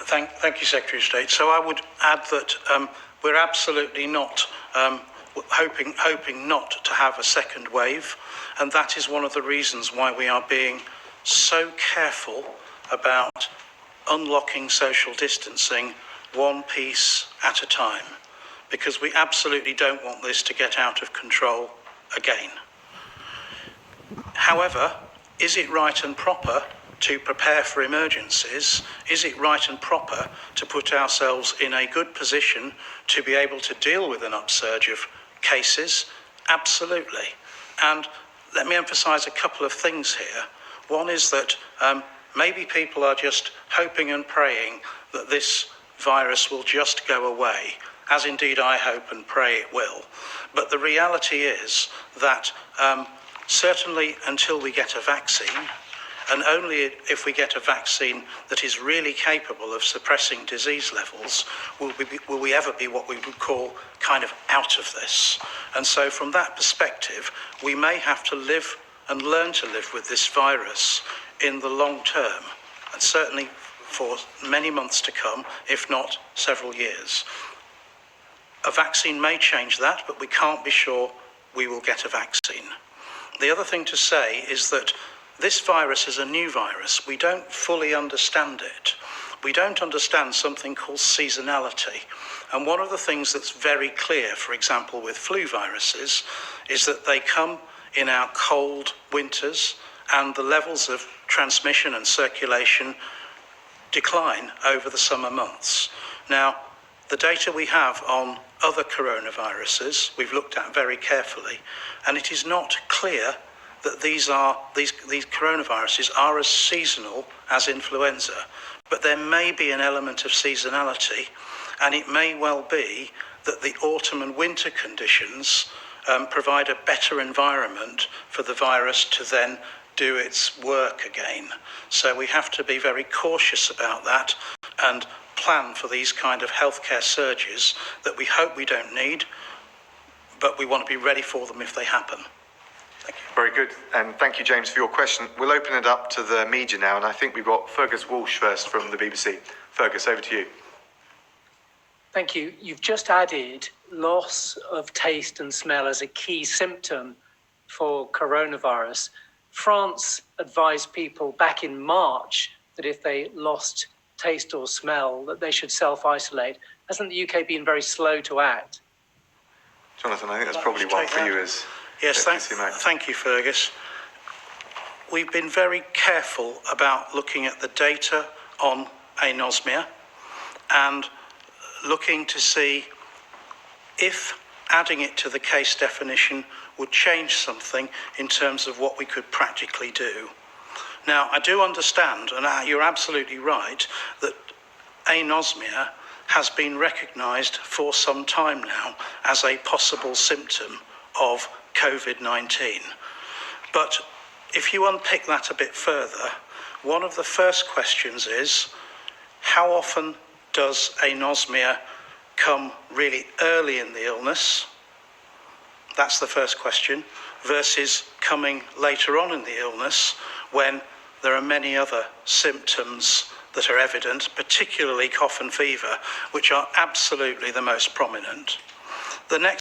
Thank you, Secretary of State. So I would add that we're absolutely not hoping not to have a second wave, and that is one of the reasons why we are being so careful about unlocking social distancing one piece at a time, because we absolutely don't want this to get out of control again. However, is it right and proper to prepare for emergencies? Is it right and proper to put ourselves in a good position to be able to deal with an upsurge of cases? Absolutely. And let me emphasise a couple of things here. One is that maybe people are just hoping and praying that this virus will just go away, as indeed I hope and pray it will. But the reality is that certainly until we get a vaccine, and only if we get a vaccine that is really capable of suppressing disease levels will we ever be what we would call kind of out of this. And so from that perspective, we may have to live and learn to live with this virus in the long term, and certainly for many months to come, if not several years. A vaccine may change that, but we can't be sure we will get a vaccine. The other thing to say is that this virus is a new virus. We don't fully understand it. We don't understand something called seasonality. And one of the things that's very clear, for example, with flu viruses, is that they come in our cold winters, and the levels of transmission and circulation decline over the summer months. Now, the data we have on other coronaviruses, we've looked at very carefully, and it is not clear that these coronaviruses are as seasonal as influenza. But there may be an element of seasonality, and it may well be that the autumn and winter conditions provide a better environment for the virus to then do its work again. So we have to be very cautious about that and plan for these kind of healthcare surges that we hope we don't need, but we want to be ready for them if they happen. Thank you. Very good, and thank you, James, for your question. We'll open it up to the media now, and I think we've got Fergus Walsh first from the BBC. Fergus, over to you. Thank you. You've just added loss of taste and smell as a key symptom for coronavirus. France advised people back in March that if they lost taste or smell, that they should self-isolate. Hasn't the UK been very slow to act? Jonathan, I think that's probably one for you as... Yes, thank you, Fergus. We've been very careful about looking at the data on anosmia and looking to see if adding it to the case definition would change something in terms of what we could practically do. Now, I do understand, and you're absolutely right, that anosmia has been recognised for some time now as a possible symptom of COVID-19. But if you unpick that a bit further, one of the first questions is, how often does anosmia come really early in the illness? That's the first question, versus coming later on in the illness when there are many other symptoms that are evident, particularly cough and fever, which are absolutely the most prominent. The next